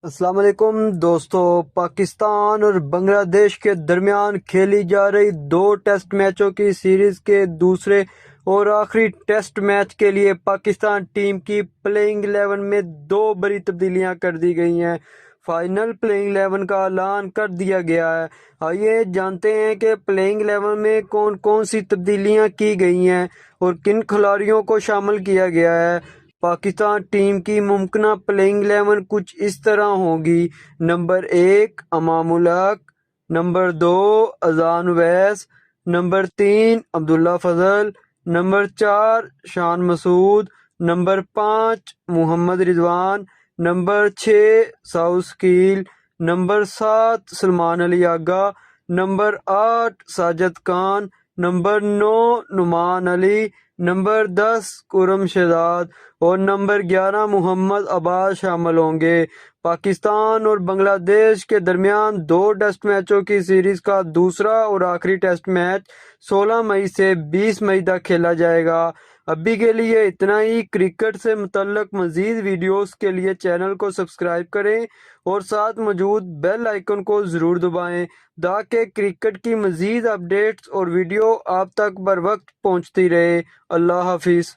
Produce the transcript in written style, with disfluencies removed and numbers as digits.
السلام علیکم دوستو، پاکستان اور بنگلہ دیش کے درمیان کھیلی جا رہی 2 ٹیسٹ میچوں کی سیریز کے دوسرے اور آخری ٹیسٹ میچ کے لیے پاکستان ٹیم کی پلیئنگ 11 میں 2 بڑی تبدیلیاں کر دی گئی ہیں۔ فائنل پلیئنگ 11 کا اعلان کر دیا گیا ہے۔ آئیے جانتے ہیں کہ پلیئنگ 11 میں کون کون سی تبدیلیاں کی گئی ہیں اور کن کھلاڑیوں کو شامل کیا گیا ہے۔ پاکستان ٹیم کی ممکنہ پلیئنگ 11 کچھ اس طرح ہوگی: نمبر 1 امام الحق، نمبر 2 اذان اویس، نمبر 3 عبداللہ فضل، نمبر 4 شان مسعود، نمبر 5 محمد رضوان، نمبر 6 سعود شکیل، نمبر 7 سلمان علی آغا، نمبر 8 ساجد خان، نمبر 9 نعمان علی، نمبر 10 خرم شہزاد اور نمبر 11 محمد عباس شامل ہوں گے۔ پاکستان اور بنگلہ دیش کے درمیان 2 ٹیسٹ میچوں کی سیریز کا دوسرا اور آخری ٹیسٹ میچ 16 مئی سے 20 مئی تک کھیلا جائے گا۔ ابھی کے لیے اتنا ہی۔ کرکٹ سے متعلق مزید ویڈیوز کے لیے چینل کو سبسکرائب کریں اور ساتھ موجود بیل آئیکن کو ضرور دبائیں تاکہ کرکٹ کی مزید اپڈیٹس اور ویڈیو آپ تک بر وقت پہنچتی رہے۔ اللہ حافظ۔